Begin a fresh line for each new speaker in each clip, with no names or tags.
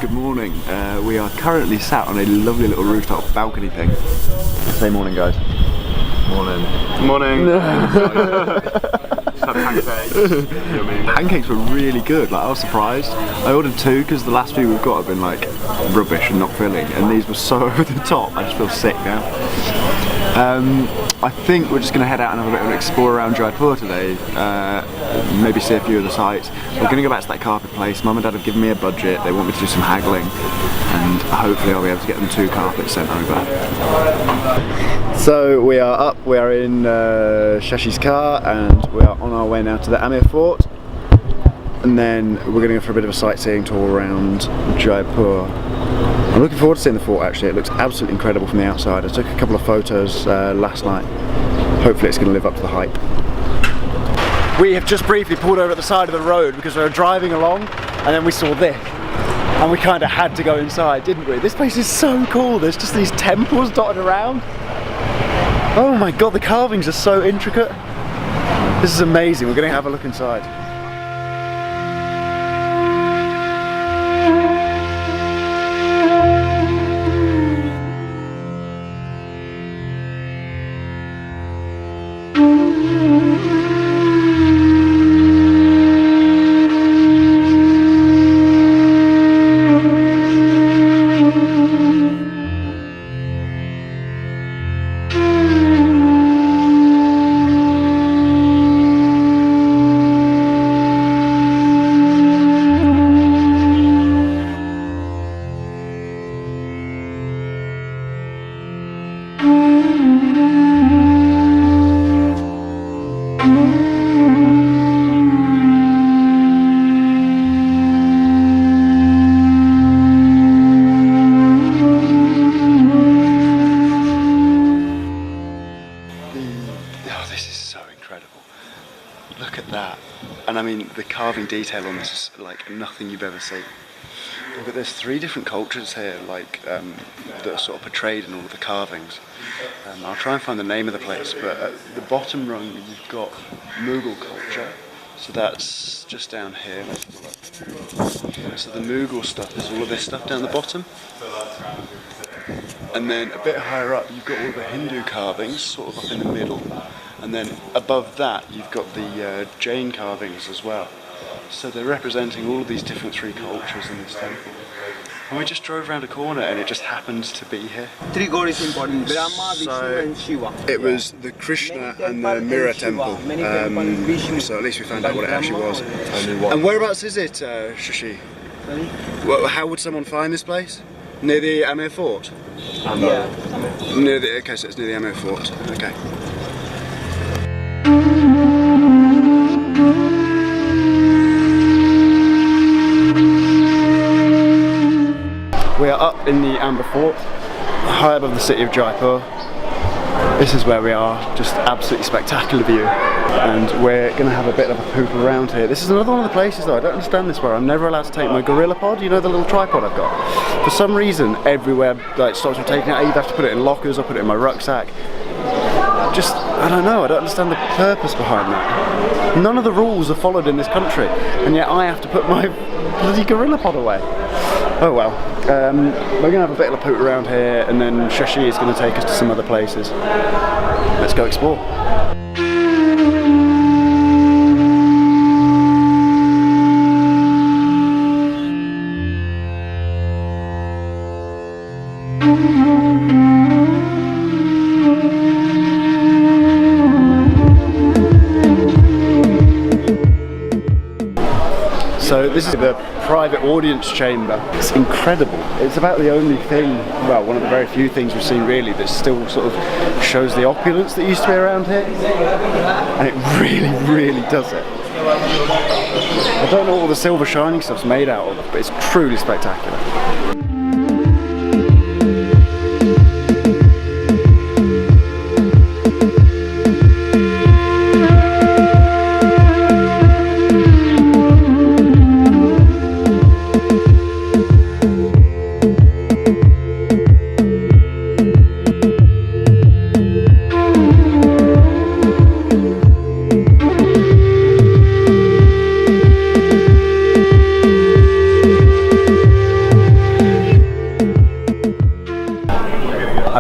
Good morning. We are currently sat on a lovely little rooftop balcony thing. Say morning, guys.
Morning.
Morning. Pancakes were really good. Like, I was surprised. I ordered 2 because the last few we've got have been like rubbish and not filling, and these were so over the top. I just feel sick now. I think we're just going to head out and have a bit of an explore around Jaipur today. Maybe see a few of the sites. We're going to go back to that carpet place. Mum and Dad have given me a budget. They want me to do some haggling, and hopefully I'll be able to get them 2 carpets sent over. So we are up. We are in Shashi's car, and we are on our way now to the Amir Fort. And then we're going to go for a bit of a sightseeing tour around Jaipur. I'm looking forward to seeing the fort actually. It looks absolutely incredible from the outside. I took a couple of photos last night. Hopefully it's going to live up to the hype. We have just briefly pulled over at the side of the road because we were driving along and then we saw this. And we kind of had to go inside, didn't we? This place is so cool. There's just these temples dotted around. Oh my god, the carvings are so intricate. This is amazing. We're going to have a look inside. Look at that. And I mean, the carving detail on this is like nothing you've ever seen. Look at there's 3 different cultures here, like that are sort of portrayed in all of the carvings. I'll try and find the name of the place, but at the bottom rung you've got Mughal culture. So that's just down here. So the Mughal stuff is all of this stuff down the bottom. And then a bit higher up you've got all the Hindu carvings, sort of up in the middle. And then above that you've got the Jain carvings as well. So they're representing all of these different 3 cultures in this temple. And we just drove around a corner and it just happened to be here.
3 gods is important: Brahma, Vishnu and Shiva.
It was the Krishna and the Mirror temple. So at least we found out what it actually was. And whereabouts is it, Shashi? Well, how would someone find this place? Near the Amir Fort?
Yeah.
Okay, so it's near the Amir Fort. Okay. We are up in the Amber Fort, high above the city of Jaipur. This is where we are, just absolutely spectacular view. And we're going to have a bit of a poop around here. This is another one of the places though, I don't understand this, where I'm never allowed to take my gorilla pod, you know, the little tripod I've got. For some reason, everywhere like stops me taking it, I either have to put it in lockers or put it in my rucksack. Just, I don't know, I don't understand the purpose behind that. None of the rules are followed in this country, and yet I have to put my bloody gorilla pod away. Oh well, we're going to have a bit of a poot around here, and then Shashi is going to take us to some other places. Let's go explore. So this is the private audience chamber. It's incredible. It's about the only thing, well, one of the very few things we've seen really that still sort of shows the opulence that used to be around here. And it really, really does it. I don't know what all the silver shining stuff's made out of, but it's truly spectacular.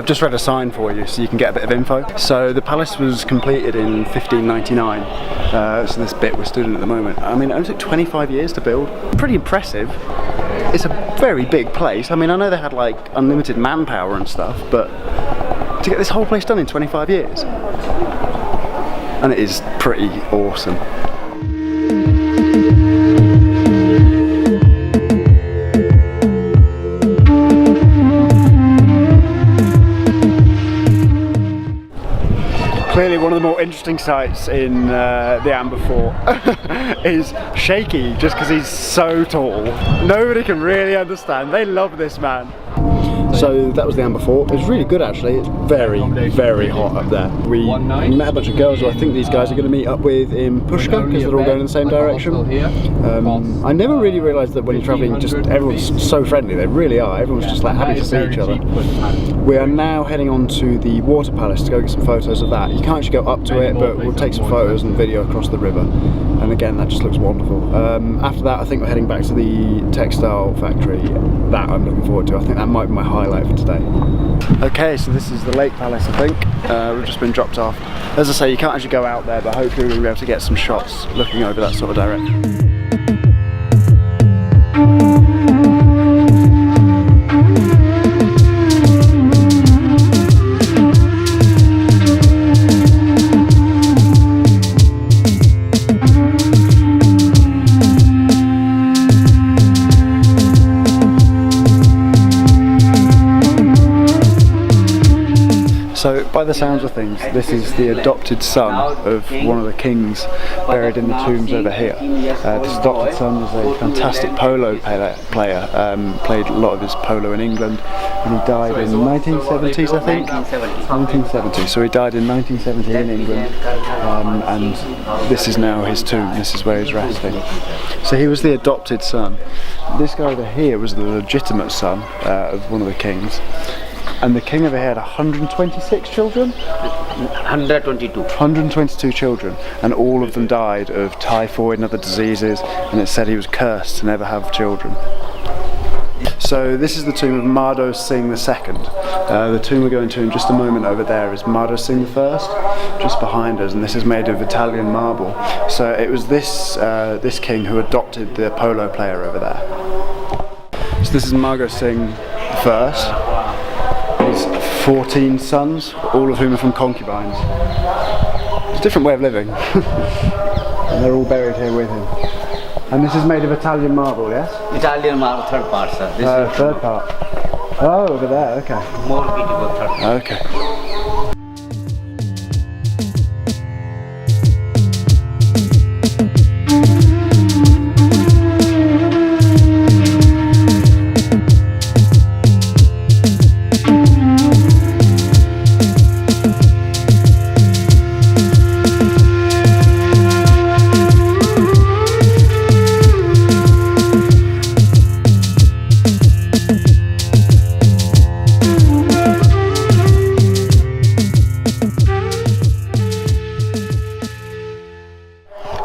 I've just read a sign for you so you can get a bit of info. So the palace was completed in 1599, so this bit we're stood in at the moment. I mean, it only took 25 years to build. Pretty impressive. It's a very big place. I mean, I know they had like unlimited manpower and stuff, but to get this whole place done in 25 years, and it is pretty awesome. Clearly one of the more interesting sights in the Amber Fort is Shaky, just because he's so tall. Nobody can really understand. They love this man. So that was the Amber Fort. It was really good actually. It's very, very hot up there. We met a bunch of girls who I think these guys are going to meet up with in Pushkar because they're all going in the same direction. I never really realised that when you're travelling, just everyone's so friendly. They really are. Everyone's just like happy to see each other. We are now heading on to the water palace to go get some photos of that. You can't actually go up to it, but we'll take some photos and video across the river. And again, that just looks wonderful. After that, I think we're heading back to the textile factory. That I'm looking forward to. I think that might be my highlight for today. Okay, so this is the Lake Palace, I think. We've just been dropped off. As I say, you can't actually go out there, but hopefully we'll be able to get some shots looking over that sort of direction. So, by the sounds of things, this is the adopted son of one of the kings buried in the tombs over here. This adopted son was a fantastic polo player, played a lot of his polo in England, and he died in the 1970s, I think? 1970. So he died in 1970 in England, and this is now his tomb, this is where he's resting. So he was the adopted son. This guy over here was the legitimate son of one of the kings. And the king over here had 126 children?
122.
122 children, and all of them died of typhoid and other diseases, and it said he was cursed to never have children. So this is the tomb of Madho Singh II. The tomb we're going to in just a moment over there is Madho Singh I, just behind us, and this is made of Italian marble. So it was this king who adopted the polo player over there. So this is Madho Singh I. 14 sons, all of whom are from concubines. It's a different way of living. And they're all buried here with him. And this is made of Italian marble, yes?
Italian marble, third part, sir. This
third part. Oh, over there, okay.
More beautiful third part.
Okay.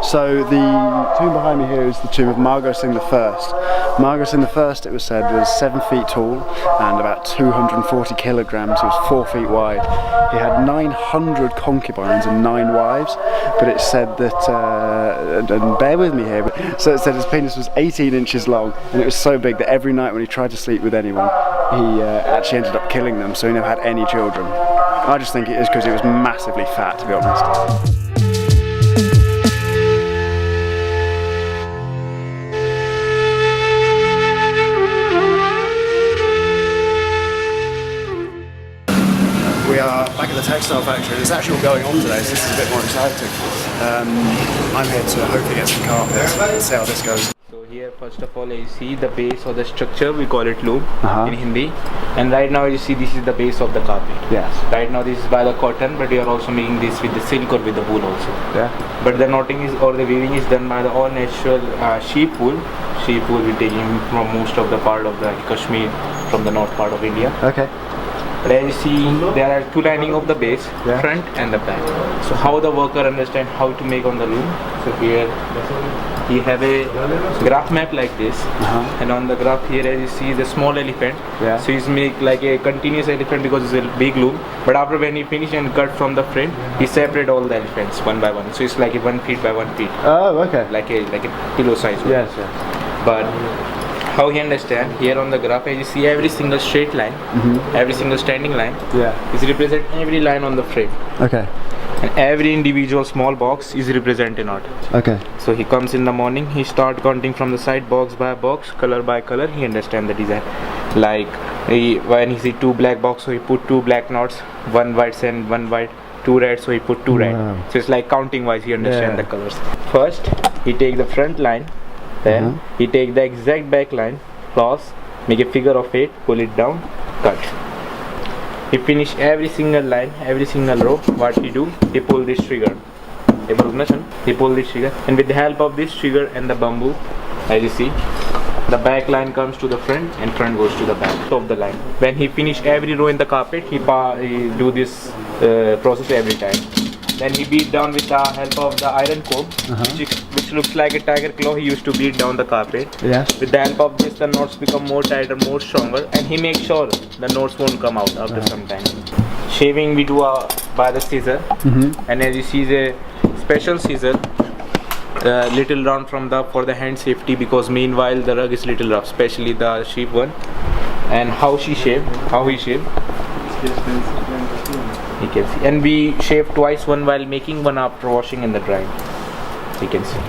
So the tomb behind me here is the tomb of Madho Singh I. Madho Singh I, it was said, was 7 feet tall and about 240 kilograms. He was 4 feet wide. He had 900 concubines and 9 wives, but it said that, and bear with me here, but so it said his penis was 18 inches long, and it was so big that every night when he tried to sleep with anyone, he actually ended up killing them, so he never had any children. I just think it is because he was massively fat, to be honest. We are back at the textile factory. There's actually all going on today, so this is a bit more exciting. I'm here to hopefully get some carpets and see how this goes.
So here, first of all, you see the base of the structure, we call it loom in Hindi. And right now you see this is the base of the carpet.
Yes.
Right now this is by the cotton, but we are also making this with the silk or with the wool also.
Yeah.
But the knotting is, or the weaving is done by the all natural sheep wool. Sheep wool we taking from most of the part of the Kashmir, from the north part of India.
Okay.
But as you see, there are two lining of the base, front and the back. So how the worker understand how to make on the loom. So here he have a graph map like this, and on the graph here, as you see, the small elephant. So he's make like a continuous elephant because it's a big loom. But after when he finish and cut from the frame, he separate all the elephants one by one. So it's like a 1 feet by 1 feet.
Oh, okay.
Like a kilo size one.
Yes.
But how he understand here on the graph, as you see, every single straight line, every single standing line is represent every line on the frame.
Okay.
And every individual small box is represented not.
Okay.
So he comes in the morning, he start counting from the side, box by box, color by color. He understand the design. Like when he see 2 black box, so he put 2 black knots, 1 white and 1 white, 2 red, so he put 2 red. So it's like counting wise he understand the colors. First he take the front line, then he take the exact back line, cross, make a figure of 8, pull it down, cut. He finish every single line, every single row. What he do? He pull this trigger. He pull this trigger, and with the help of this trigger and the bamboo, as you see, the back line comes to the front and front goes to the back of the line. When he finish every row in the carpet, he do this process every time. Then he beat down with the help of the iron comb, which looks like a tiger claw. He used to beat down the carpet. With the help of this, the knots become more tighter, more stronger, and he makes sure the knots won't come out after some time. Shaving we do by the scissor, and as you see, the special scissor, little round for the hand safety, because meanwhile the rug is little rough, especially the sheep one. And how he shave. You can see, and we shave twice, one while making, one after washing and the drying. You can see.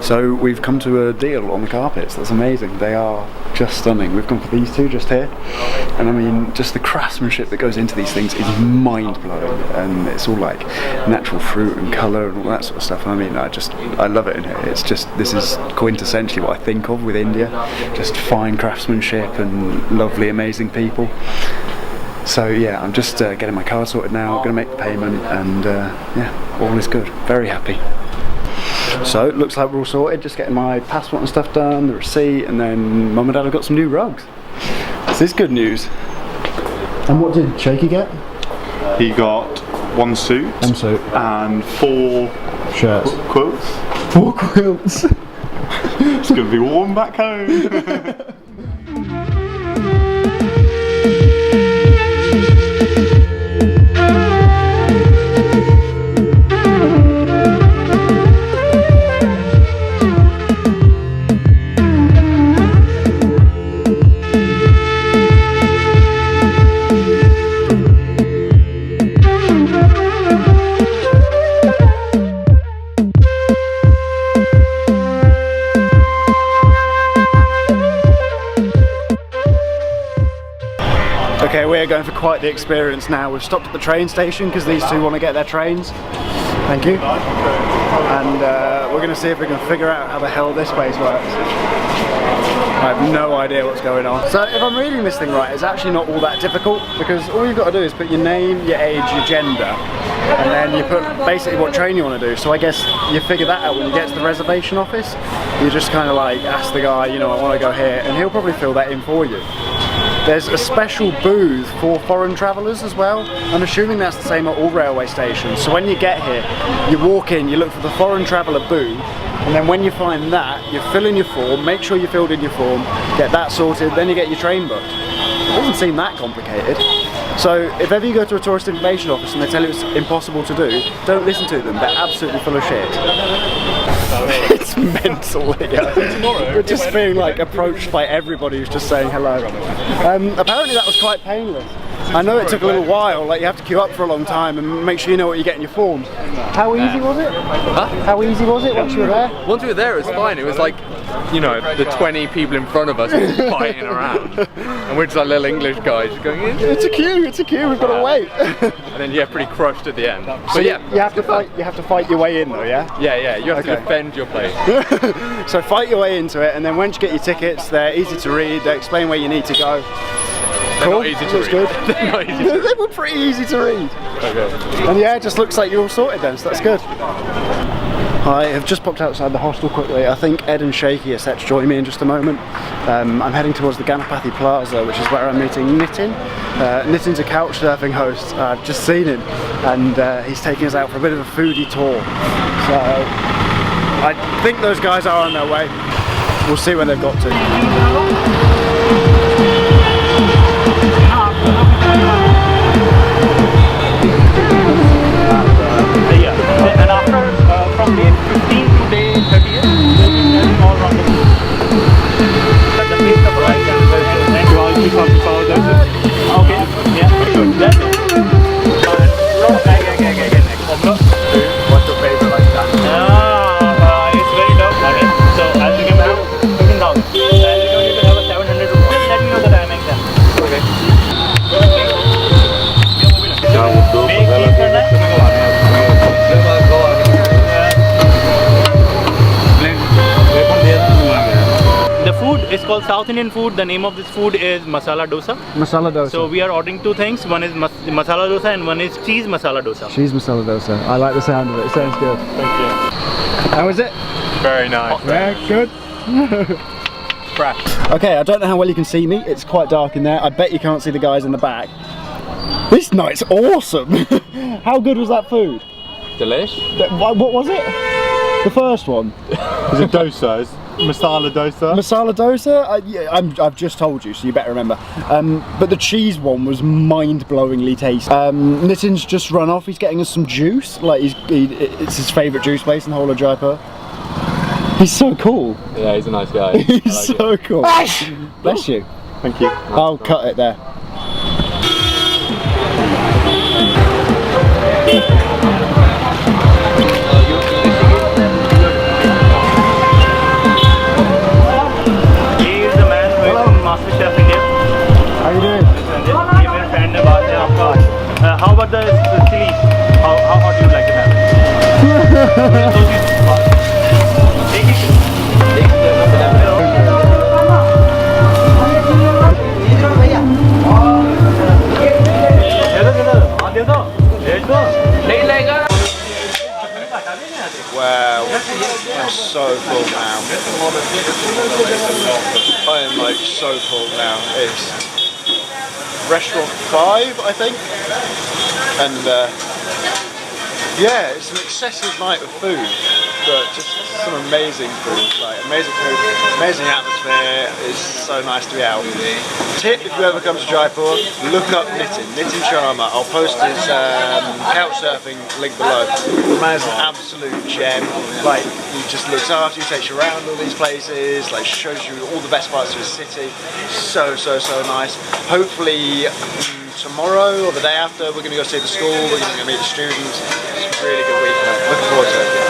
So we've come to a deal on the carpets. That's amazing. They are just stunning. We've gone for these two just here, and I mean, just the craftsmanship that goes into these things is mind-blowing. And it's all like natural fruit and colour and all that sort of stuff. I mean, I love it in here. It's just, this is quintessentially what I think of with India. Just fine craftsmanship and lovely, amazing people. So yeah, I'm just getting my card sorted now. I'm going to make the payment, and yeah, all is good. Very happy. So it looks like we're all sorted, just getting my passport and stuff done, the receipt, and then Mum and Dad have got some new rugs. This is good news. And what did Shaky get?
He got 1 suit, and 4
shirts.
Quilts.
4 quilts.
It's going to be warm back home.
Okay, we're going for quite the experience now. We've stopped at the train station because these two want to get their trains. Thank you. And we're going to see if we can figure out how the hell this place works. I have no idea what's going on. So if I'm reading this thing right, it's actually not all that difficult, because all you've got to do is put your name, your age, your gender, and then you put basically what train you want to do. So I guess you figure that out when you get to the reservation office. You just kind of like ask the guy, you know, I want to go here, and he'll probably fill that in for you. There's a special booth for foreign travellers as well. I'm assuming that's the same at all railway stations. So when you get here, you walk in, you look for the foreign traveller booth, and then when you find that, you fill in your form, make sure you filled in your form, get that sorted, then you get your train booked. It doesn't seem that complicated. So if ever you go to a tourist information office and they tell you it's impossible to do, don't listen to them, they're absolutely full of shit. It's mental here. We're just being like approached by everybody who's just saying hello. Apparently that was quite painless. I know it took a little while, like you have to queue up for a long time and make sure you know what you get in your forms. How easy was it?
Huh?
How easy was it once you were there?
Once we were there, it was fine. It was like, you know, the 20 people in front of us fighting around. And we're just like little English guys just going,
it's a queue, we've got to wait.
And then, yeah, pretty crushed at the end.
So
But yeah.
you have to fight your way in though, yeah?
Yeah, you have to
Okay.
defend your place.
So fight your way into it, and then once you get your tickets, they're easy to read, they explain where you need to go.
They're not easy to
Looks
read.
good.
They're not easy to read.
They were pretty easy to read.
Okay.
And yeah, it just looks like you're all sorted then, so that's good. I have just popped outside the hostel quickly. I think Ed and Shaky are set to join me in just a moment. I'm heading towards the Ganapathy Plaza, which is where I'm meeting Nitin. Nitin's a couch surfing host. I've just seen him, and he's taking us out for a bit of a foodie tour. So I think those guys are on their way. We'll see when they've got to.
And after from day 15 to day 30th, all around the place of rice and you all keep up with all those. Okay, yeah, good. That's it. What's your favorite like that? It's very tough. Okay, so I'll give you 15,000. I'll give you to have a 700 rupees. Just let me know the timing then. Okay. The food is called South Indian food. The name of this food is masala dosa.
Masala dosa.
So we are ordering two things. One is masala dosa and one is cheese masala dosa.
Cheese masala dosa. I like the sound of it. It sounds good.
Thank you.
How is it?
Very nice.
Yeah, good.
Fresh.
Okay, I don't know how well you can see me. It's quite dark in there. I bet you can't see the guys in the back. This night's awesome. How good was that food?
Delish.
What was it? The first one?
It's a dosa. It's masala dosa.
Masala dosa? Yeah, I've just told you, so you better remember. But the cheese one was mind-blowingly tasty. Nitin's just run off. He's getting us some juice. Like it's his favourite juice place in the whole of Jaipur. He's so cool.
Yeah, he's a nice guy.
He's so cool. Bless you.
Thank you.
I'll cut it there.
He is the man who is in Master Chef India.
How you doing?
How about the chili? How hot do you like to have
Wow, I'm so full now. I am like so full now. It's restaurant 5, I think, and yeah, it's an excessive night of food, but just some amazing food, like amazing food, amazing atmosphere. It's so nice to be out. Tip, if you ever come to Jaipur, look up Nitin Sharma. I'll post his couch surfing link below. The man's an absolute gem. Like, he just looks after you, takes you around all these places, like shows you all the best parts of his city. So nice. Hopefully tomorrow or the day after we're going to go see the school, we're going to go meet the students. It's a really good weekend. Looking forward to it.